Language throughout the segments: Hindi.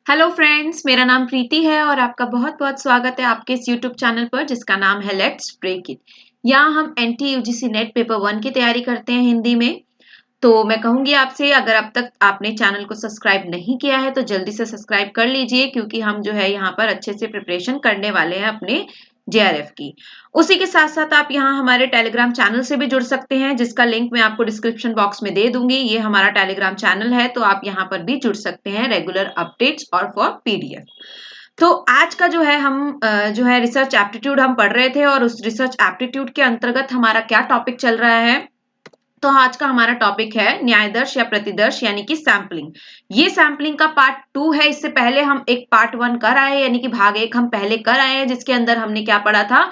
हेलो फ्रेंड्स, मेरा नाम प्रीति है और आपका बहुत बहुत स्वागत है आपके इस यूट्यूब चैनल पर जिसका नाम है लेट्स ब्रेक इट। यहाँ हम एनटी यूजीसी नेट पेपर 1 की तैयारी करते हैं हिंदी में। तो मैं कहूंगी आपसे, अगर अब तक आपने चैनल को सब्सक्राइब नहीं किया है तो जल्दी से सब्सक्राइब कर लीजिए, क्योंकि हम जो है यहाँ पर अच्छे से प्रिपरेशन करने वाले हैं अपने जेआरएफ की। उसी के साथ साथ आप यहाँ हमारे टेलीग्राम चैनल से भी जुड़ सकते हैं, जिसका लिंक मैं आपको डिस्क्रिप्शन बॉक्स में दे दूंगी। ये हमारा टेलीग्राम चैनल है, तो आप यहाँ पर भी जुड़ सकते हैं रेगुलर अपडेट्स और फॉर पीडीएफ। तो आज का जो है हम जो है रिसर्च एप्टीट्यूड हम पढ़ रहे थे, और उस रिसर्च एप्टीट्यूड के अंतर्गत हमारा क्या टॉपिक चल रहा है। तो आज का हमारा टॉपिक है न्यायदर्श या प्रतिदर्श, यानी कि सैंपलिंग। ये सैंपलिंग का पार्ट 2 है। इससे पहले हम एक पार्ट 1 कर आए, यानी कि भाग 1 हम पहले कर आए हैं, जिसके अंदर हमने क्या पढ़ा था,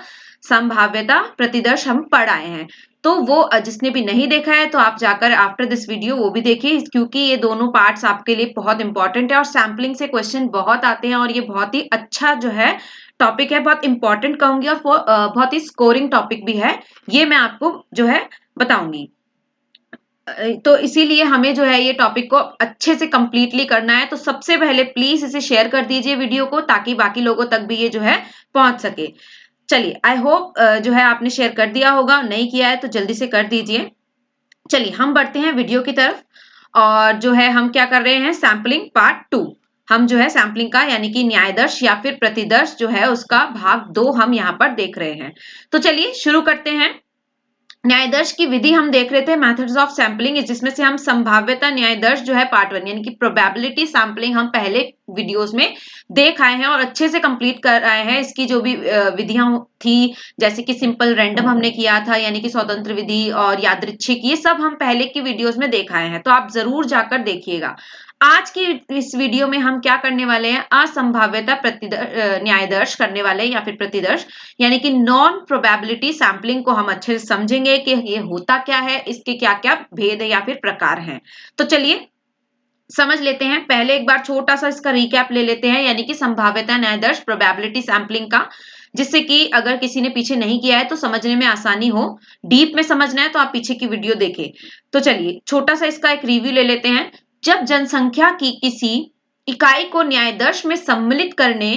संभाव्यता प्रतिदर्श हम पढ़ आए हैं। तो वो जिसने भी नहीं देखा है तो आप जाकर आफ्टर दिस वीडियो वो भी देखिए, क्योंकि ये दोनों पार्ट्स आपके लिए बहुत इंपॉर्टेंट है और सैंपलिंग से क्वेश्चन बहुत आते हैं, और ये बहुत ही अच्छा जो है टॉपिक है, बहुत इंपॉर्टेंट कहूंगी, और बहुत ही स्कोरिंग टॉपिक भी है। ये मैं आपको जो है बताऊंगी। तो इसीलिए हमें जो है ये टॉपिक को अच्छे से कंप्लीटली करना है। तो सबसे पहले प्लीज इसे शेयर कर दीजिए वीडियो को, ताकि बाकी लोगों तक भी ये जो है पहुंच सके। चलिए, आई होप जो है आपने शेयर कर दिया होगा, नहीं किया है तो जल्दी से कर दीजिए। चलिए हम बढ़ते हैं वीडियो की तरफ, और जो है हम क्या कर रहे हैं, सैंपलिंग पार्ट 2। हम जो है सैंपलिंग का यानी कि न्यायदर्श या फिर प्रतिदर्श जो है उसका भाग 2 हम यहाँ पर देख रहे हैं। तो चलिए शुरू करते हैं। न्यायदर्श की विधि हम देख रहे थे, मेथड्स ऑफ सैंपलिंग, जिसमें से हम संभाव्यता न्यायदर्श जो है पार्ट 1 यानी कि प्रोबेबिलिटी सैंपलिंग हम पहले वीडियोस में देख आए हैं और अच्छे से कंप्लीट कर आए हैं। इसकी जो भी विधियां थी, जैसे कि सिंपल रैंडम हमने किया था, यानी कि स्वतंत्र विधि, और यादृच्छिक, ये सब हम पहले की वीडियोस में देख आए हैं, तो आप जरूर जाकर देखिएगा। आज की इस वीडियो में हम क्या करने वाले हैं, असंभाव्यता न्यायदर्श करने वाले हैं, या फिर प्रतिदर्श, यानी कि नॉन प्रोबेबिलिटी सैंपलिंग को हम अच्छे से समझेंगे कि ये होता क्या है, इसके क्या क्या भेद है या फिर प्रकार हैं। तो चलिए समझ लेते हैं। पहले एक बार छोटा सा इसका रिकैप ले लेते हैं, यानी कि संभाव्यता न्यायदर्श प्रोबेबिलिटी सैंपलिंग का, जिससे कि अगर किसी ने पीछे नहीं किया है तो समझने में आसानी हो। डीप में समझना है तो आप पीछे की वीडियो देखें। तो चलिए छोटा सा इसका एक रिव्यू ले लेते हैं। जब जनसंख्या की किसी इकाई को न्यायदर्श में सम्मिलित करने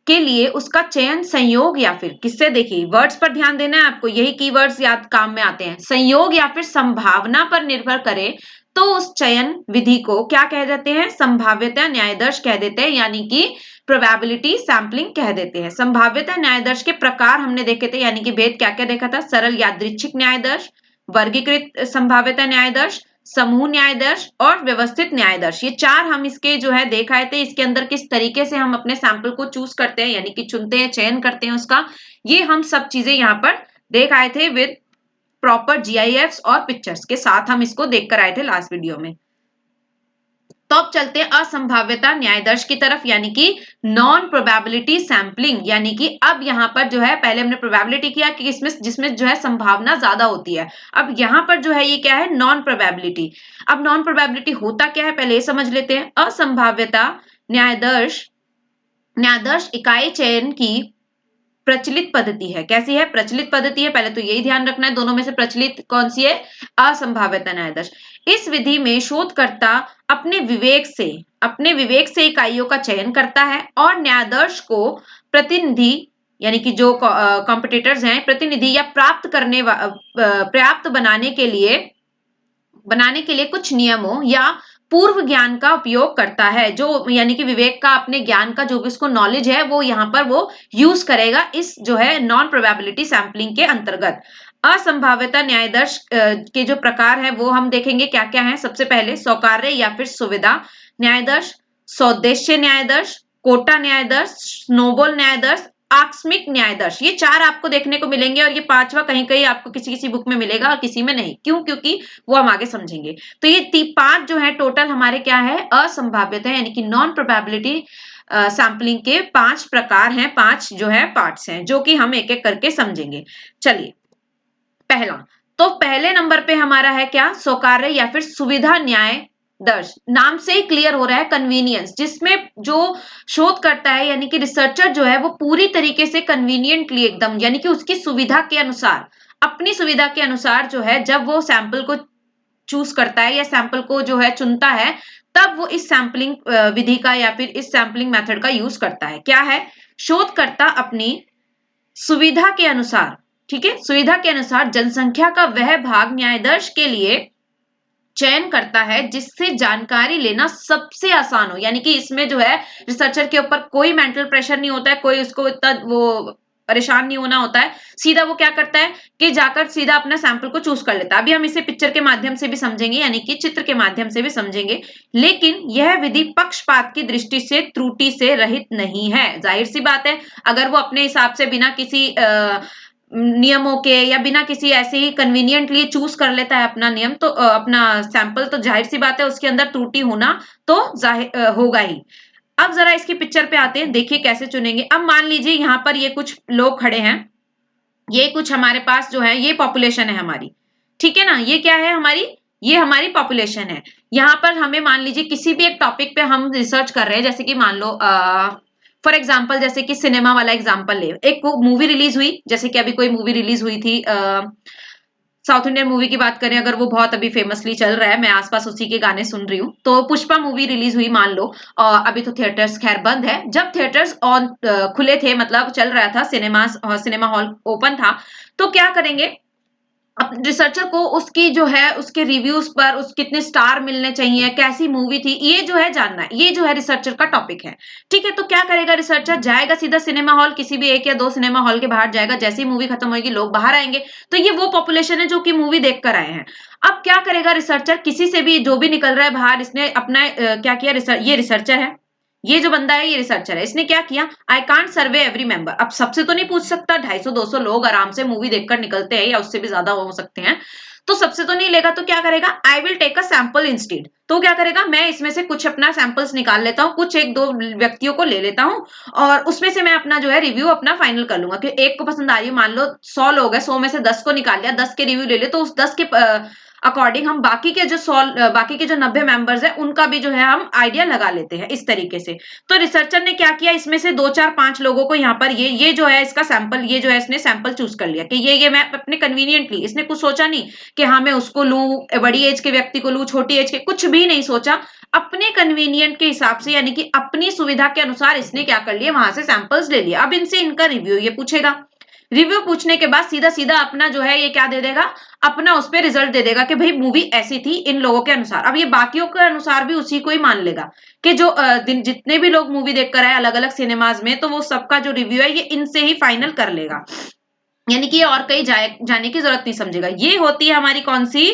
के लिए उसका चयन संयोग या फिर किससे, देखिए वर्ड्स पर ध्यान देना है आपको, यही कीवर्ड्स याद काम में आते हैं। संयोग या फिर संभावना पर निर्भर करे तो उस चयन विधि को क्या कह देते हैं, संभाव्यता न्यायदर्श कह देते हैं, यानी कि प्रोबेबिलिटी सैंपलिंग कह देते हैं। संभाव्यता न्यायदर्श के प्रकार हमने देखे थे, यानी कि भेद क्या क्या देखा था, सरल यादृच्छिक न्यायदर्श, वर्गीकृत संभाव्यता न्यायदर्श, समूह न्यायदर्श और व्यवस्थित न्यायदर्श। ये चार हम इसके जो है देख आए थे। इसके अंदर किस तरीके से हम अपने सैंपल को चूज करते हैं, यानी कि चुनते हैं, चयन करते हैं उसका, ये हम सब चीजें यहाँ पर देख आए थे विद प्रॉपर जीआईएफ्स और पिक्चर्स के साथ। हम इसको देखकर आए थे लास्ट वीडियो में। तो अब चलते हैं असंभाव्यता न्यायदर्श की तरफ, यानी कि नॉन प्रोबेबिलिटी सैंपलिंग, यानी कि अब यहाँ पर जो है, पहले हमने प्रोबेबिलिटी किया कि इसमें जिसमें जो है संभावना ज्यादा होती है, अब यहाँ पर जो है ये क्या है, नॉन प्रोबेबिलिटी। अब नॉन प्रोबेबिलिटी होता क्या है पहले ये समझ लेते हैं। असंभाव्यता न्यायदर्श न्यायदर्श इकाई चयन की प्रचलित पद्धति है। कैसी है, प्रचलित पद्धति है, पहले तो यही ध्यान रखना है। दोनों में से प्रचलित कौन सी है, असंभाव्यता न्यायदर्श। इस विधि में शोधकर्ता अपने विवेक से इकाइयों का चयन करता है और न्यायदर्श को प्रतिनिधि, यानी कि जो कॉम्पिटिटर्स हैं, प्रतिनिधि या पर्याप्त बनाने के लिए कुछ नियमों या पूर्व ज्ञान का उपयोग करता है। जो यानी कि विवेक का, अपने ज्ञान का जो भी उसको नॉलेज है, वो यहाँ पर वो यूज करेगा इस जो है नॉन प्रोबेबिलिटी सैंपलिंग के अंतर्गत। असंभाव्यता न्यायदर्श के जो प्रकार है वो हम देखेंगे क्या क्या है। सबसे पहले स्वकार्य या फिर सुविधा न्यायदर्श, सौदेश्य न्यायदर्श, कोटा न्यायदर्श, स्नोबॉल न्यायदर्श, आकस्मिक न्यायदर्श। ये चार आपको देखने को मिलेंगे, और ये पांचवा कहीं कहीं आपको किसी किसी बुक में मिलेगा और किसी में नहीं। क्यों, क्योंकि वो हम आगे समझेंगे। तो ये पांच जो है टोटल हमारे क्या है, असंभाव्यता यानी कि नॉन प्रोबेबिलिटी सैंपलिंग के पांच प्रकार हैं, पांच जो है पार्ट्स हैं, जो कि हम एक एक करके समझेंगे। चलिए पहला, तो पहले नंबर पे हमारा है क्या, स्वकार्य या फिर सुविधा न्याय दर्श। नाम से ही क्लियर हो रहा है, कन्वीनियंस, जिसमें जो शोध करता है यानी कि रिसर्चर जो है वो पूरी तरीके से कन्वीनियंटली एकदम, यानी कि उसकी सुविधा के अनुसार, अपनी सुविधा के अनुसार जो है, जब वो सैंपल को चूज करता है या सैंपल को जो है चुनता है, तब वो इस सैंपलिंग विधि का या फिर इस सैंपलिंग मेथड का यूज करता है। क्या है? शोधकर्ता अपनी सुविधा के अनुसार, ठीक है, सुविधा के अनुसार जनसंख्या का वह भाग न्यायाधीश के लिए चयन करता है जिससे जानकारी लेना सबसे आसान हो। यानी कि इसमें जो है रिसर्चर के ऊपर कोई मेंटल प्रेशर नहीं होता है, कोई उसको इतना वो परेशान नहीं होना होता है। सीधा वो क्या करता है कि जाकर सीधा अपना सैंपल को चूज कर लेता है। अभी हम इसे पिक्चर के माध्यम से भी समझेंगे, यानी कि चित्र के माध्यम से भी समझेंगे। लेकिन यह विधि पक्षपात की दृष्टि से त्रुटि से रहित नहीं है। जाहिर सी बात है, अगर वो अपने हिसाब से बिना किसी नियमों के या बिना किसी ऐसे ही कन्वीनियंटली चूज कर लेता है अपना नियम, तो अपना सैंपल, तो जाहिर सी बात है उसके अंदर त्रुटि होना तो जाहिर होगा ही। अब जरा इसकी पिक्चर पे आते हैं, देखिए कैसे चुनेंगे। अब मान लीजिए यहाँ पर ये कुछ लोग खड़े हैं, ये कुछ हमारे पास जो है ये पॉपुलेशन है हमारी, ठीक है ना, ये क्या है हमारी, ये हमारी पॉपुलेशन है। यहाँ पर हमें मान लीजिए किसी भी एक टॉपिक पे हम रिसर्च कर रहे हैं, जैसे कि मान लो फॉर एग्जाम्पल, जैसे कि सिनेमा वाला एग्जाम्पल ले, एक मूवी रिलीज हुई, जैसे कि अभी कोई मूवी रिलीज हुई थी साउथ इंडियन मूवी की बात करें अगर, वो बहुत अभी फेमसली चल रहा है, मैं आसपास उसी के गाने सुन रही हूँ। तो पुष्पा मूवी रिलीज हुई मान लो, और अभी तो थिएटर्स खैर बंद है। जब थिएटर्स ऑन खुले थे, मतलब चल रहा था, सिनेमा हॉल ओपन था, तो क्या करेंगे, अब रिसर्चर को उसकी जो है उसके रिव्यूज पर उस कितने स्टार मिलने चाहिए, कैसी मूवी थी, ये जो है जानना है, ये जो है रिसर्चर का टॉपिक है। ठीक है, तो क्या करेगा रिसर्चर, जाएगा सीधा सिनेमा हॉल, किसी भी एक या दो सिनेमा हॉल के बाहर जाएगा, जैसी मूवी खत्म होगी लोग बाहर आएंगे, तो ये वो पॉपुलेशन है जो कि मूवी देख कर आए हैं। अब क्या करेगा रिसर्चर, किसी से भी जो भी निकल रहा है बाहर, इसने अपना क्या किया, ये रिसर्चर है, ये जो बंदा है ये रिसर्चर है, इसने क्या किया, I can't survey every member. अब सबसे तो नहीं पूछ सकता, 250-200 लोग आराम से मूवी देखकर निकलते हैं, या उससे भी ज्यादा हो सकते हैं, तो सबसे तो नहीं लेगा, तो क्या करेगा, I will take a sample instead. तो क्या करेगा, मैं इसमें से कुछ अपना सैंपल्स निकाल लेता हूँ, कुछ एक दो व्यक्तियों को ले लेता हूँ, और उसमें से मैं अपना जो है रिव्यू अपना फाइनल कर लूंगा कि एक को पसंद आ रही है, मान लो 100 लोग है, 100 में से 10 को निकाल लिया, 10 के रिव्यू ले ले, तो उस 10 के अकॉर्डिंग हम बाकी के जो 100 बाकी के जो 90 मेंबर्स है उनका भी जो है हम आइडिया लगा लेते हैं इस तरीके से। तो रिसर्चर ने क्या किया, इसमें से 2 4 5 लोगों को यहाँ पर ये जो है इसका सैंपल, ये जो है इसने सैंपल चूज कर लिया कि ये मैं अपने कन्वीनियंटली, इसने कुछ सोचा नहीं कि हाँ मैं उसको लूं, बड़ी एज के व्यक्ति को लूं, छोटी एज के, कुछ भी नहीं सोचा, अपने कन्वीनियंट के हिसाब से, यानी कि अपनी सुविधा के अनुसार इसने क्या कर लिया, वहां से सैंपल्स ले लिया। अब इनसे इनका रिव्यू ये पूछेगा, रिव्यू पूछने के बाद सीधा सीधा अपना जो है ये क्या दे देगा, अपना उस पर रिजल्ट दे देगा कि भाई मूवी ऐसी थी इन लोगों के अनुसार। अब ये बाकियों के अनुसार भी उसी को ही मान लेगा कि जो जितने भी लोग मूवी देख कर आए अलग अलग सिनेमाज में, तो वो सबका जो रिव्यू है ये इनसे ही फाइनल कर लेगा, यानी कि और कहीं जाने की जरूरत नहीं समझेगा। ये होती है हमारी कौन सी,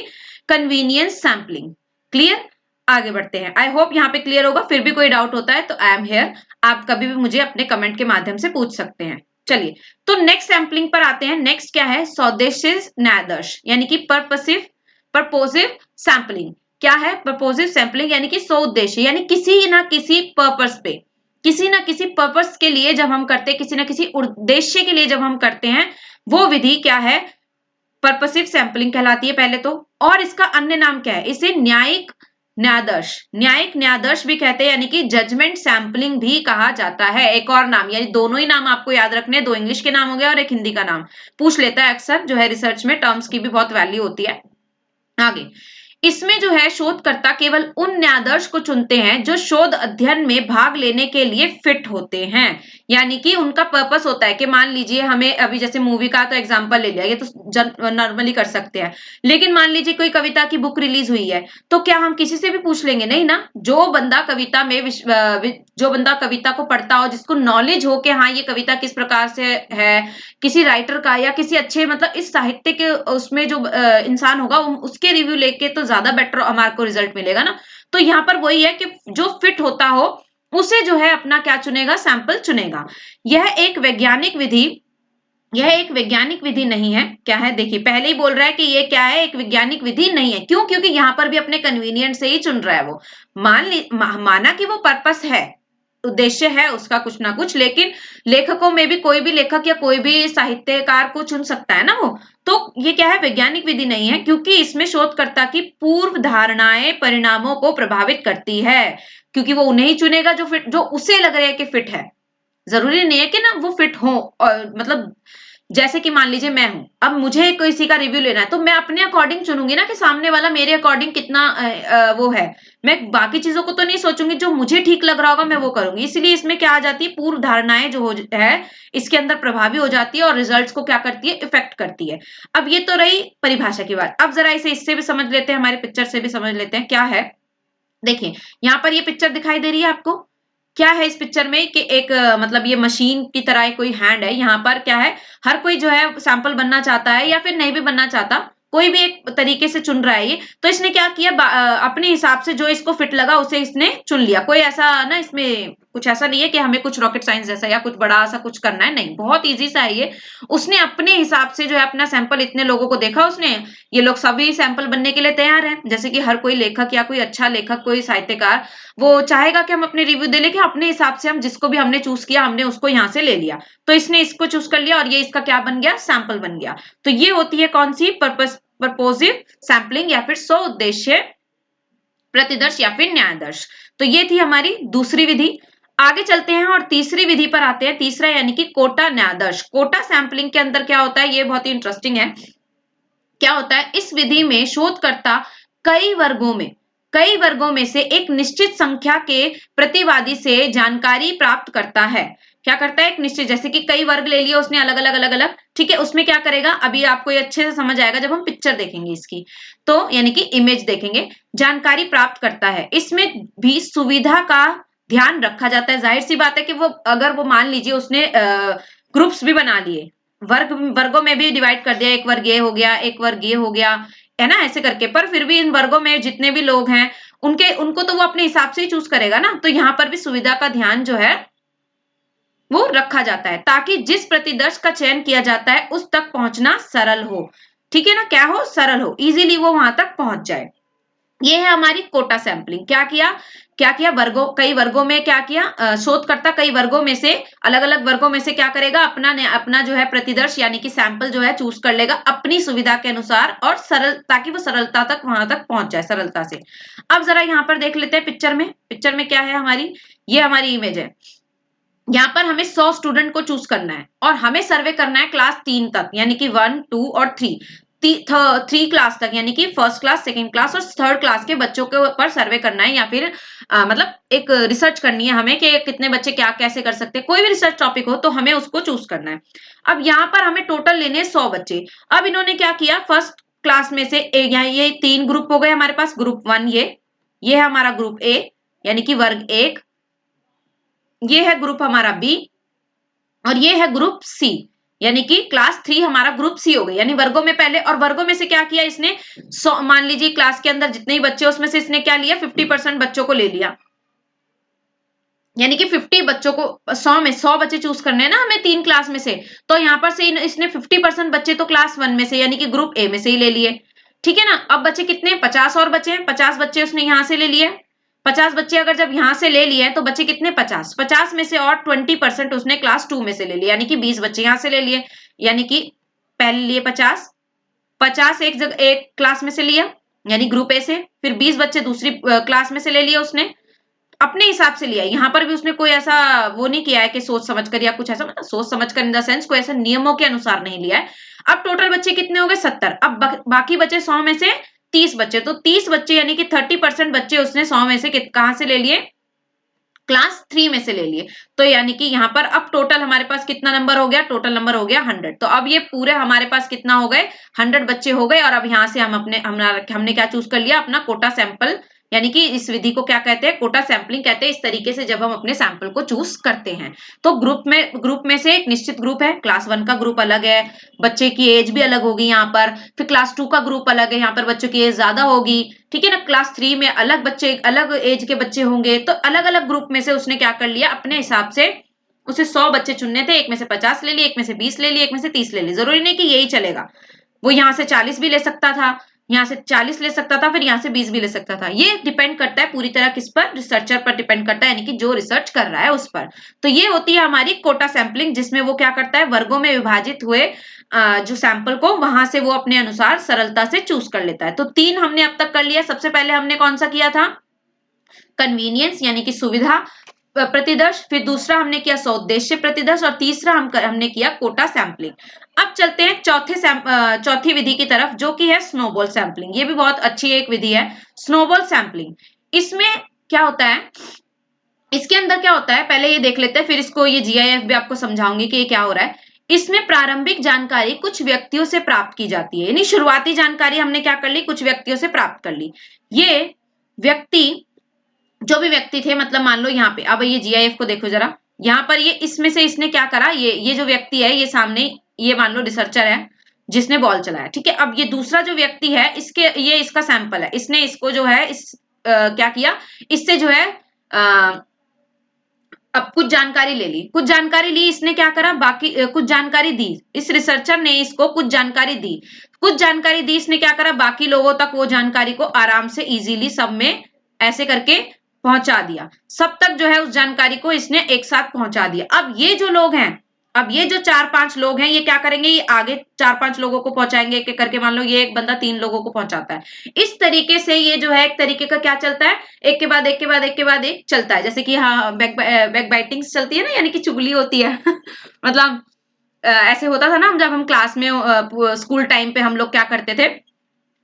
कन्वीनियंस सैम्पलिंग। क्लियर, आगे बढ़ते हैं, आई होप यहाँ पे क्लियर होगा। फिर भी कोई डाउट होता है तो आई एम हियर, आप कभी भी मुझे अपने कमेंट के माध्यम से पूछ सकते हैं। चलिए, तो नेक्स्ट सैम्पलिंग पर आते हैं। नेक्स्ट क्या है, स्वदेशी न्यायदर्श, यानी कि परपोजिव सैम्पलिंग। क्या है परपोजिव सैम्पलिंग, यानी कि स्वउद्देश्य, यानी किसी ना किसी पर्पस पे, किसी ना किसी पर्पस के लिए जब हम करते हैं, किसी ना किसी उद्देश्य के लिए जब हम करते हैं, वो विधि क्या है, पर्पसिव सैंपलिंग कहलाती है पहले तो। और इसका अन्य नाम क्या है, इसे न्यायिक न्यायाधीश भी कहते हैं, यानी कि जजमेंट सैंपलिंग भी कहा जाता है। एक और नाम, यानी दोनों ही नाम आपको याद रखने, दो इंग्लिश के नाम हो गया और एक हिंदी का नाम पूछ लेता है अक्सर, जो है रिसर्च में टर्म्स की भी बहुत वैल्यू होती है। आगे, इसमें जो है शोधकर्ता केवल उन न्यायाधीश को चुनते हैं जो शोध अध्ययन में भाग लेने के लिए फिट होते हैं। यानी कि उनका पर्पस होता है कि मान लीजिए हमें अभी जैसे मूवी का तो एग्जांपल ले लिया, ये तो नॉर्मली कर सकते हैं, लेकिन मान लीजिए कोई कविता की बुक रिलीज हुई है, तो क्या हम किसी से भी पूछ लेंगे, नहीं ना। जो बंदा कविता को पढ़ता हो, जिसको नॉलेज हो कि हाँ ये कविता किस प्रकार से है, किसी राइटर का या किसी अच्छे मतलब इस साहित्य के उसमें जो इंसान होगा, उसके रिव्यू लेके तो ज्यादा बेटर हमारे को रिजल्ट मिलेगा ना। तो यहाँ पर वही है कि जो फिट होता हो उसे जो है अपना क्या चुनेगा, सैंपल चुनेगा। यह एक वैज्ञानिक विधि यह एक वैज्ञानिक विधि नहीं है। क्या है, देखिए पहले ही बोल रहा है कि ये क्या है, एक वैज्ञानिक विधि नहीं है। क्यों, क्योंकि यहाँ पर भी अपने कन्वीनियंट से ही चुन रहा है वो। माना कि वो पर्पस है, उद्देश्य है उसका कुछ ना कुछ, लेकिन लेखकों में भी कोई भी लेखक या कोई भी साहित्यकार को चुन सकता है ना वो। तो ये क्या है, वैज्ञानिक विधि नहीं है, क्योंकि इसमें शोधकर्ता की पूर्व धारणाएं परिणामों को प्रभावित करती है, क्योंकि वो उन्हें ही चुनेगा जो उसे लग रहा है कि फिट है। जरूरी नहीं है कि ना वो फिट हो, और मतलब जैसे कि मान लीजिए मैं हूं, अब मुझे किसी का रिव्यू लेना है तो मैं अपने अकॉर्डिंग चुनूंगी ना कि सामने वाला मेरे अकॉर्डिंग कितना वो है। मैं बाकी चीजों को तो नहीं सोचूंगी, जो मुझे ठीक लग रहा होगा मैं वो करूंगी। इसलिए इसमें क्या आ जाती है, पूर्व धारणाएं जो है इसके अंदर प्रभावी हो जाती है और रिजल्ट्स को क्या करती है, इफेक्ट करती है। अब ये तो रही परिभाषा की बात। अब जरा इसे इससे भी समझ लेते हैं, हमारे पिक्चर से भी समझ लेते हैं क्या है। देखिए यहाँ पर ये पिक्चर दिखाई दे रही है आपको, क्या है इस पिक्चर में कि एक मतलब ये मशीन की तरह कोई हैंड है। यहाँ पर क्या है, हर कोई जो है सैंपल बनना चाहता है या फिर नहीं भी बनना चाहता, कोई भी एक तरीके से चुन रहा है ये। तो इसने क्या किया, अपने हिसाब से जो इसको फिट लगा उसे इसने चुन लिया। कोई ऐसा ना, इसमें कुछ ऐसा नहीं है कि हमें कुछ रॉकेट साइंस जैसा या कुछ बड़ा सा कुछ करना है, नहीं, बहुत इजी सा है ये। उसने अपने हिसाब से जो है अपना सैंपल, इतने लोगों को देखा उसने, ये लोग सभी सैंपल बनने के लिए तैयार हैं। जैसे कि हर कोई लेखक या कोई अच्छा लेखक, कोई साहित्यकार, वो चाहेगा कि हम अपने रिव्यू दे, लेकिन अपने हिसाब से हम जिसको भी हमने चूज किया हमने उसको यहाँ से ले लिया। तो इसने इसको चूज कर लिया और ये इसका क्या बन गया, सैंपल बन गया। तो ये होती है कौन सी, पर्पोजिव सैंपलिंग या फिर स्व उद्देश्य प्रतिदर्श या फिर न्यायदर्श। तो ये थी हमारी दूसरी विधि। आगे चलते हैं और तीसरी विधि पर आते हैं, तीसरा यानी कि कोटा न्यायदर्श। कोटा सैंपलिंग के अंदर क्या होता है, ये बहुत ही इंटरेस्टिंग है। क्या होता है, इस विधि में शोधकर्ता कई वर्गों में से एक निश्चित संख्या के प्रतिवादी से जानकारी प्राप्त करता है। क्या करता है, एक निश्चित, जैसे कि कई वर्ग ले लिया उसने, अलग अलग अलग अलग, ठीक है। उसमें क्या करेगा, अभी आपको ये अच्छे से समझ आएगा जब हम पिक्चर देखेंगे इसकी, तो यानी कि इमेज देखेंगे। जानकारी प्राप्त करता है, इसमें भी सुविधा का ध्यान रखा जाता है। जाहिर सी बात है कि वो, अगर वो मान लीजिए उसने ग्रुप्स भी बना लिए, वर्गों में भी डिवाइड कर दिया, एक वर्ग ये हो गया, एक वर्ग ये हो गया, है ना, ऐसे करके, पर फिर भी इन वर्गों में जितने भी लोग हैं उनको तो वो अपने हिसाब से ही चूज करेगा ना। तो यहाँ पर भी सुविधा का ध्यान जो है वो रखा जाता है, ताकि जिस प्रतिदर्श का चयन किया जाता है उस तक पहुंचना सरल हो। ठीक है ना, क्या हो, सरल हो, इजीली वो वहां तक पहुंच जाए। ये है हमारी कोटा सैंपलिंग। क्या किया, कई वर्गों में क्या किया, शोधकर्ता कई वर्गों में से, अलग अलग वर्गों में से क्या करेगा, अपना जो है प्रतिदर्श यानी कि सैंपल जो है चूज कर लेगा अपनी सुविधा के अनुसार, और सरल, ताकि वो सरलता तक वहां तक पहुंच जाए, सरलता से। अब जरा यहाँ पर देख लेते हैं पिक्चर में क्या है हमारी, ये हमारी इमेज है। यहाँ पर हमें 100 स्टूडेंट को चूज करना है और हमें सर्वे करना है क्लास 3 तक, यानी कि 1, 2 और 3, 3 क्लास तक, यानी कि फर्स्ट क्लास, सेकंड क्लास और थर्ड क्लास के बच्चों के ऊपर सर्वे करना है, या फिर मतलब एक रिसर्च करनी है हमें कि कितने बच्चे क्या कैसे कर सकते हैं। कोई भी रिसर्च टॉपिक हो तो हमें उसको चूज करना है। अब यहाँ पर हमें टोटल लेने हैं 100 बच्चे। अब इन्होंने क्या किया, फर्स्ट क्लास में से यहाँ ये 3 ग्रुप हो गए हमारे पास। ग्रुप 1 ये है हमारा ग्रुप ए, यानी कि वर्ग 1, ये है ग्रुप हमारा बी, और ये है ग्रुप सी, यानी कि क्लास 3 हमारा ग्रुप सी हो गई। यानी वर्गों में पहले, और वर्गों में से क्या किया इसने, 100, मान लीजिए क्लास के अंदर जितने ही बच्चे उसमें से इसने क्या लिया, 50% बच्चों को ले लिया, यानी कि 50 बच्चों को, 100 में 100 बच्चे चूज करने हैं ना हमें 3 क्लास में से। तो यहाँ पर से इसने 50% बच्चे तो क्लास 1 में से, यानी कि ग्रुप ए में से ही ले लिए। ठीक है ना, अब बच्चे कितने, 50 और बचे हैं, 50 बच्चे उसने यहां से ले लिए। 50 बच्चे अगर जब यहां से ले लिए तो बच्चे कितने, 50 में से और 20% उसने क्लास 2 में से ले लिया, यानी कि 20 बच्चे यहां से ले लिए। यानी कि पहले लिए 50 एक जगह एक क्लास में से लिया, यानी ग्रुप ए से, फिर 20 बच्चे दूसरी क्लास में से ले लिए उसने, अपने हिसाब से लिया। यहाँ पर भी उसने कोई ऐसा वो नहीं किया है कि सोच समझ कर या कुछ ऐसा, मतलब सोच समझ कर इन द सेंस कोई ऐसा नियमों के अनुसार नहीं लिया है। अब टोटल बच्चे कितने हो गए, 70। अब बाकी बचे 100 में से 30 बच्चे, तो 30 बच्चे यानी कि 30% बच्चे उसने 100 में से कहां से ले लिए, क्लास 3 में से ले लिए। तो यानी कि यहाँ पर अब टोटल हमारे पास कितना नंबर हो गया, टोटल नंबर हो गया 100। तो अब ये पूरे हमारे पास कितना हो गए, 100 बच्चे हो गए। और अब यहाँ से हमने क्या चूज कर लिया, अपना कोटा सैंपल, यानी कि इस विधि को क्या कहते हैं, कोटा सैंपलिंग कहते हैं। इस तरीके से जब हम अपने सैंपल को चूज करते हैं, तो ग्रुप में से एक निश्चित ग्रुप है, क्लास 1 का ग्रुप अलग है, बच्चे की एज भी अलग होगी यहाँ पर, फिर क्लास 2 का ग्रुप अलग है, यहाँ पर बच्चों की एज ज्यादा होगी। ठीक है ना, क्लास 3 में अलग बच्चे, अलग एज के बच्चे होंगे। तो अलग अलग ग्रुप में से उसने क्या कर लिया, अपने हिसाब से उसे 100 बच्चे चुनने थे, एक में से 50 ले लिए, एक में से 20 ले लिए, एक में से 30 ले लिए। जरूरी नहीं कि यही चलेगा, वो यहाँ से 40 भी ले सकता था, यहाँ से 40 ले सकता था, फिर यहाँ से 20 भी ले सकता था। ये डिपेंड करता है पूरी तरह किस पर, रिसर्चर पर डिपेंड करता है, यानी कि जो रिसर्च कर रहा है उस पर। तो ये होती है हमारी कोटा सैंपलिंग, जिसमें वो क्या करता है, वर्गों में विभाजित हुए जो सैंपल को, वहां से वो अपने अनुसार सरलता से चूज कर लेता है। तो 3 हमने अब तक कर लिया। सबसे पहले हमने कौन सा किया था, कन्वीनियंस यानी कि सुविधा, प्रतिदर्श, फिर दूसरा हमने किया सौद्देश्य प्रतिदर्श और तीसरा हमने किया कोटा सैंपलिंग। अब चलते हैं चौथी विधि की तरफ, जो कि है स्नोबॉल सैंपलिंग। ये भी बहुत अच्छी एक विधि है, स्नोबॉल सैंपलिंग। इसमें क्या होता है, इसके अंदर क्या होता है पहले ये देख लेते हैं, फिर इसको ये जीआईएफ भी आपको समझाऊंगी कि ये क्या हो रहा है। इसमें प्रारंभिक जानकारी कुछ व्यक्तियों से प्राप्त की जाती है, यानी शुरुआती जानकारी हमने क्या कर ली, कुछ व्यक्तियों से प्राप्त कर ली। ये व्यक्ति, जो भी व्यक्ति थे, मतलब मान लो यहाँ पे, अब ये जीआईएफ को देखो जरा, यहाँ पर ये इसमें से इसने क्या करा, ये जो व्यक्ति है, ये सामने, ये मान लो रिसर्चर है जिसने बॉल चलाया, ठीक है। अब ये दूसरा जो व्यक्ति है, ये इसका सैंपल है, इसने इसको जो है क्या किया, इससे जो है अब कुछ जानकारी ले ली, कुछ जानकारी ली, इसने क्या करा, बाकी कुछ जानकारी दी, इस रिसर्चर ने इसको कुछ जानकारी दी, इसने क्या करा, बाकी लोगों तक वो जानकारी को आराम से इजीली सब में ऐसे करके पहुंचा दिया, सब तक जो है उस जानकारी को इसने एक साथ पहुंचा दिया। अब ये जो लोग हैं, अब ये जो 4-5 लोग हैं, ये क्या करेंगे, ये आगे 4-5 लोगों को पहुंचाएंगे एक एक करके, मान लो ये एक बंदा 3 लोगों को पहुंचाता है। इस तरीके से ये जो है एक तरीके का क्या चलता है, एक के बाद एक के बाद एक के बाद एक चलता है, जैसे कि हाँ बैक बाइटिंग चलती है ना, यानी कि चुगली होती है मतलब ऐसे होता था ना, जब हम क्लास में स्कूल टाइम पे हम लोग क्या करते थे,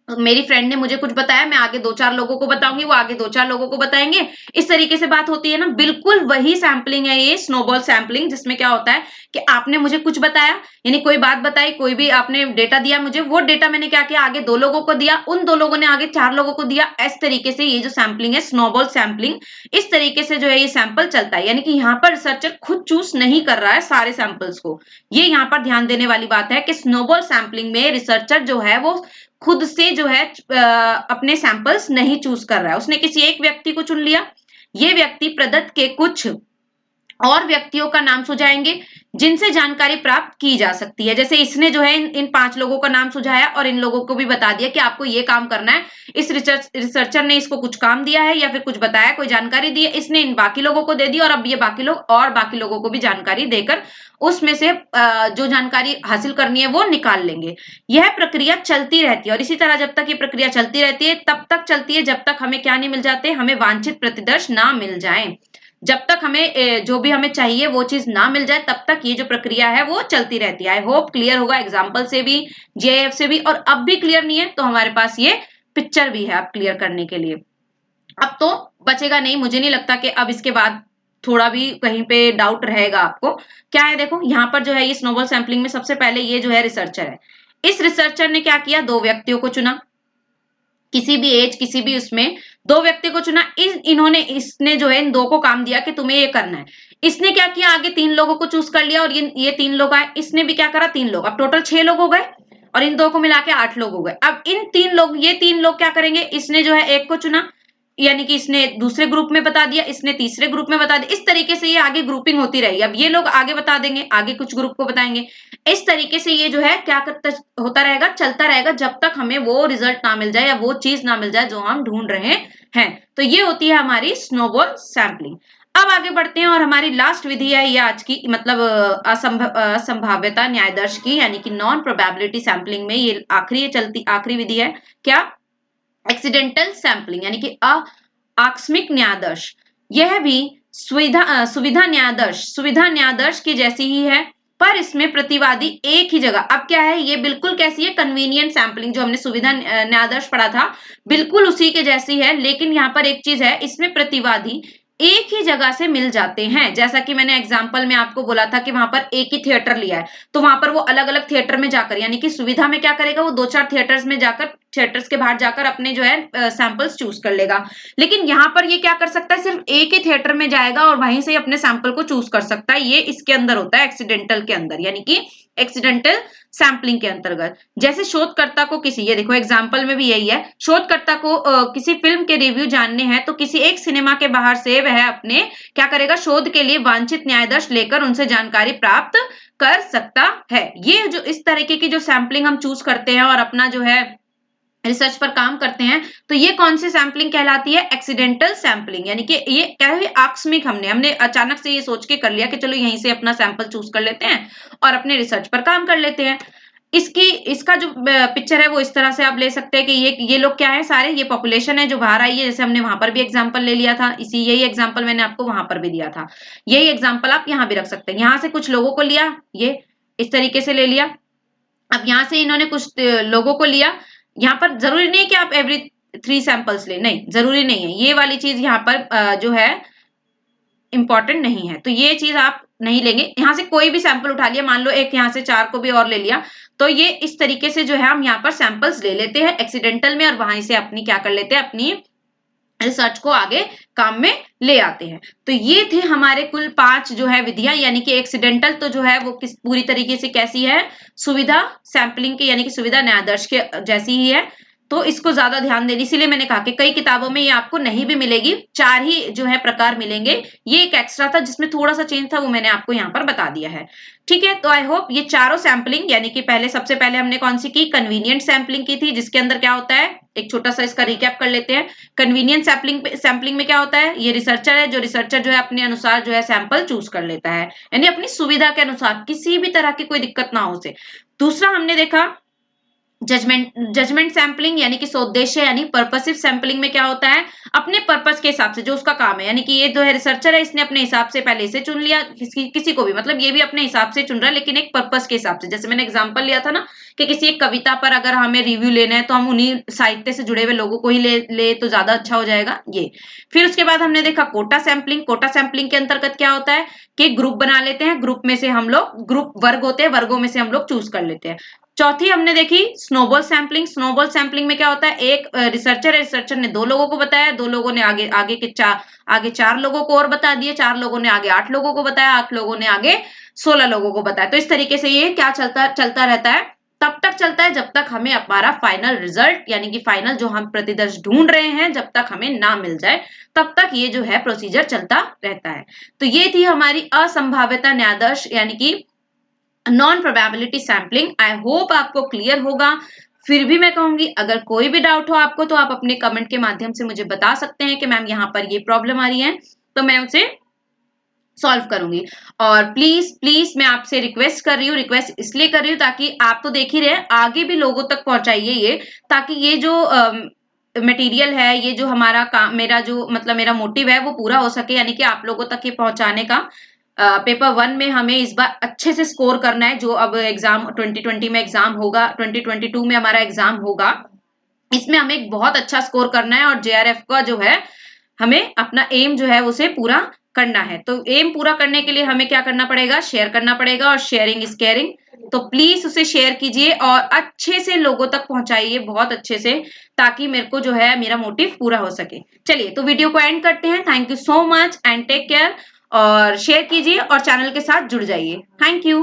मेरी फ्रेंड ने मुझे कुछ बताया, मैं आगे 2-4 लोगों को बताऊंगी, वो आगे 2-4 लोगों को बताएंगे, इस तरीके से बात होती है ना। बिल्कुल वही सैंपलिंग है ये स्नोबॉल सैंपलिंग, जिसमें क्या होता है कि आपने मुझे कुछ बताया, यानी कोई बात बताई, कोई भी आपने डेटा दिया मुझे, वो डेटा मैंने क्या किया, आगे 2 लोगों को दिया, उन 2 लोगों ने आगे 4 लोगों को दिया। इस तरीके से ये जो सैंपलिंग है स्नोबॉल सैंपलिंग, इस तरीके से जो है ये सैंपल चलता है, यानी कि यहाँ पर रिसर्चर खुद चूज नहीं कर रहा है सारे सैंपल्स को। ये यहाँ पर ध्यान देने वाली बात है कि स्नोबॉल सैंपलिंग में रिसर्चर जो है वो खुद से जो है अपने सैंपल्स नहीं चूज कर रहा है, उसने किसी एक व्यक्ति को चुन लिया, ये व्यक्ति प्रदत्त के कुछ और व्यक्तियों का नाम सुझाएंगे जिनसे जानकारी प्राप्त की जा सकती है। जैसे इसने जो है इन 5 लोगों का नाम सुझाया और इन लोगों को भी बता दिया कि आपको ये काम करना है। इस रिसर्चर ने इसको कुछ काम दिया है या फिर कुछ बताया, कोई जानकारी दी है, इसने इन बाकी लोगों को दे दी, और अब ये बाकी लोग और बाकी लोगों को भी जानकारी देकर उसमें से जो जानकारी हासिल करनी है वो निकाल लेंगे। यह प्रक्रिया चलती रहती है, और इसी तरह जब तक ये प्रक्रिया चलती रहती है तब तक चलती है जब तक हमें क्या नहीं मिल जाते, हमें वांछित प्रतिदर्श ना मिल जाए। जब तक हमें जो भी हमें चाहिए वो चीज ना मिल जाए तब तक ये जो प्रक्रिया है वो चलती रहती है। आई होप क्लियर होगा एग्जाम्पल से भी, जीआईएफ से भी, और अब भी क्लियर नहीं है तो हमारे पास ये पिक्चर भी है आप क्लियर करने के लिए। अब तो बचेगा नहीं, मुझे नहीं लगता कि अब इसके बाद थोड़ा भी कहीं पे डाउट रहेगा आपको। क्या है देखो, यहाँ पर जो है ये स्नोबॉल सैंपलिंग में सबसे पहले ये जो है रिसर्चर है, इस रिसर्चर ने क्या किया, 2 व्यक्तियों को चुना, किसी भी एज किसी भी उसमें 2 व्यक्ति को चुना। इसने जो है इन 2 को काम दिया कि तुम्हें ये करना है। इसने क्या किया, आगे 3 लोगों को चूज कर लिया, और ये 3 लोग आए, इसने भी क्या करा, 3 लोग, अब टोटल 6 लोग हो गए, और इन 2 को मिला के 8 लोग हो गए। अब ये 3 लोग क्या करेंगे, इसने जो है एक को चुना, यानी कि इसने दूसरे ग्रुप में बता दिया, इसने तीसरे ग्रुप में बता दिया, इस तरीके से ये आगे ग्रुपिंग होती रहेगी। अब ये लोग आगे बता देंगे, आगे कुछ ग्रुप को बताएंगे, इस तरीके से ये जो है क्या करता होता रहेगा, चलता रहेगा, जब तक हमें वो रिजल्ट ना मिल जाए या वो चीज ना मिल जाए जो हम ढूंढ रहे हैं। तो ये होती है हमारी स्नोबॉल सैंपलिंग। अब आगे बढ़ते हैं और हमारी लास्ट विधि है ये आज की, मतलब असंभाव्यता न्यायदर्श की, यानी कि नॉन प्रोबेबिलिटी सैंपलिंग में ये आखिरी विधि है क्या, एक्सीडेंटल सैंपलिंग, यानी कि आकस्मिक न्यायादर्श। यह भी सुविधा न्यायादर्श की जैसी ही है, पर इसमें प्रतिवादी एक ही जगह, अब क्या है ये बिल्कुल कैसी है, कन्वीनियंट सैंपलिंग, जो हमने सुविधा न्यायादर्श पढ़ा था बिल्कुल उसी के जैसी है, लेकिन यहाँ पर एक चीज है, इसमें प्रतिवादी एक ही जगह से मिल जाते हैं। जैसा कि मैंने एग्जाम्पल में आपको बोला था कि वहां पर एक ही थिएटर लिया है, तो वहां पर वो अलग अलग थिएटर में जाकर, यानी कि सुविधा में क्या करेगा, वो 2-4 थिएटर्स में जाकर, थिएटर्स के बाहर जाकर अपने जो है सैंपल्स चूज कर लेगा। लेकिन यहाँ पर ये क्या कर सकता है, सिर्फ एक ही थिएटर में जाएगा और वहीं से अपने सैंपल को चूज कर सकता है। ये इसके अंदर होता है एक्सीडेंटल के अंदर, यानी कि एक्सीडेंटल सैंपलिंग के अंतर्गत। जैसे शोधकर्ता को किसी, ये देखो एग्जाम्पल में भी यही है, शोधकर्ता को किसी फिल्म के रिव्यू जानने हैं तो किसी एक सिनेमा के बाहर से वह अपने क्या करेगा, शोध के लिए वांछित न्यायाधीश लेकर उनसे जानकारी प्राप्त कर सकता है। ये जो इस तरीके की जो सैंपलिंग हम चूज करते हैं और अपना जो है रिसर्च पर काम करते हैं, तो ये कौन सी सैंपलिंग कहलाती है, एक्सीडेंटल सैंपलिंग, यानी कि ये क्या है, आकस्मिक, हमने अचानक से ये सोच के कर लिया कि चलो यहीं से अपना सैंपल चूज कर लेते हैं और अपने रिसर्च पर काम कर लेते हैं। इसका जो पिक्चर है वो इस तरह से आप ले सकते हैं कि ये लोग क्या है, सारे ये पॉपुलेशन है जो बाहर आई है। जैसे हमने वहां पर भी एग्जांपल ले लिया था, यही एग्जांपल मैंने आपको वहां पर भी दिया था, यही एग्जांपल आप यहाँ भी रख सकते हैं। यहाँ से कुछ लोगों को लिया, ये इस तरीके से ले लिया। अब यहाँ से इन्होंने कुछ लोगों को लिया। यहाँ पर जरूरी नहीं कि आप एवरी 3 सैंपल्स ले, नहीं जरूरी नहीं है, ये वाली चीज यहाँ पर जो है इंपॉर्टेंट नहीं है, तो ये चीज आप नहीं लेंगे। यहाँ से कोई भी सैंपल उठा लिया, मान लो एक यहाँ से 4 को भी और ले लिया, तो ये इस तरीके से जो है हम यहाँ पर सैंपल्स ले लेते हैं एक्सीडेंटल में, और वहां से अपनी क्या कर लेते हैं, अपनी रिसर्च को आगे काम में ले आते हैं। तो ये थे हमारे कुल 5 जो है विधियां, यानी कि एक्सीडेंटल तो जो है वो किस पूरी तरीके से कैसी है, सुविधा सैंपलिंग के यानी कि सुविधा न्यायादर्श के जैसी ही है, तो इसको ज्यादा ध्यान देने, इसीलिए मैंने कहा कि कई किताबों में ये आपको नहीं भी मिलेगी, 4 ही जो है प्रकार मिलेंगे। ये एक एक्स्ट्रा था जिसमें थोड़ा सा चेंज था, वो मैंने आपको यहाँ पर बता दिया है। ठीक है, तो आई होप ये चारों सैंपलिंग, यानी कि सबसे पहले हमने कौन सी की, कन्वीनियंट सैंपलिंग की थी, जिसके अंदर क्या होता है, एक छोटा सा इसका रिकैप कर लेते हैं। कन्वीनियंट सैंपलिंग में क्या होता है, ये रिसर्चर है, जो रिसर्चर जो है अपने अनुसार जो है सैंपल चूज कर लेता है, यानी अपनी सुविधा के अनुसार, किसी भी तरह की कोई दिक्कत ना हो उसे। दूसरा हमने देखा जजमेंट सैंपलिंग, यानी कि सोद्देश्य यानी पर्पसिव सैंपलिंग में क्या होता है, अपने पर्पस के हिसाब से जो उसका काम है, यानी कि ये जो है रिसर्चर है, इसने अपने हिसाब से पहले इसे चुन लिया, किसी को भी, मतलब ये भी अपने हिसाब से चुन रहा है, लेकिन एक पर्पस के हिसाब से। जैसे मैंने एग्जांपल लिया था ना कि किसी एक कविता पर अगर हमें रिव्यू लेना है तो हम उन्हीं साहित्य से जुड़े हुए लोगों को ही ले तो ज्यादा अच्छा हो जाएगा ये। फिर उसके बाद हमने देखा कोटा सैंपलिंग के अंतर्गत क्या होता है कि ग्रुप बना लेते हैं, ग्रुप में से हम लोग, ग्रुप वर्ग होते हैं, वर्गों में से हम लोग चूज कर लेते हैं। चौथी हमने देखी स्नोबॉल सैंपलिंग में क्या होता है, एक रिसर्चर ने 2 लोगों को बताया, 2 लोगों ने आगे 4 लोगों को और बता दिए, 4 लोगों ने आगे 8 लोगों को बताया, 8 लोगों ने आगे 16 लोगों को बताया। तो इस तरीके से ये क्या चलता रहता है, तब तक चलता है जब तक हमें हमारा फाइनल रिजल्ट, यानी कि फाइनल जो हम प्रतिदर्श ढूंढ रहे हैं, जब तक हमें ना मिल जाए, तब तक ये जो है प्रोसीजर चलता रहता है। तो ये थी हमारी असंभाव्यता न्यायादर्श, यानी कि non probability sampling. I hope आपको क्लियर होगा। फिर भी मैं कहूंगी अगर कोई भी डाउट हो आपको तो आप अपने कमेंट के माध्यम से मुझे बता सकते हैं कि मैम यहाँ पर ये प्रॉब्लम आ रही है, तो मैं उसे सॉल्व करूंगी। और प्लीज मैं आपसे रिक्वेस्ट कर रही हूँ, रिक्वेस्ट इसलिए कर रही हूँ ताकि आप तो देख ही रहे हैं, आगे भी लोगों तक पहुंचाइए ये, ताकि ये जो मटेरियल है, ये जो हमारा काम, मेरा जो मतलब मेरा मोटिव है वो पूरा हो सके, यानी कि आप लोगों तक ये पहुंचाने का। पेपर 1 में हमें इस बार अच्छे से स्कोर करना है, जो अब एग्जाम 2020 में एग्जाम होगा, 2022 में हमारा एग्जाम होगा, इसमें हमें एक बहुत अच्छा स्कोर करना है, और जेआरएफ का जो है हमें अपना एम जो है उसे पूरा करना है। तो एम पूरा करने के लिए हमें क्या करना पड़ेगा, शेयर करना पड़ेगा, और शेयरिंग इज केयरिंग। तो प्लीज उसे शेयर कीजिए और अच्छे से लोगों तक पहुंचाइए, बहुत अच्छे से, ताकि मेरे को जो है मेरा मोटिव पूरा हो सके। चलिए तो वीडियो को एंड करते हैं। Thank you so much and take care, और शेयर कीजिए और चैनल के साथ जुड़ जाइए। Thank you.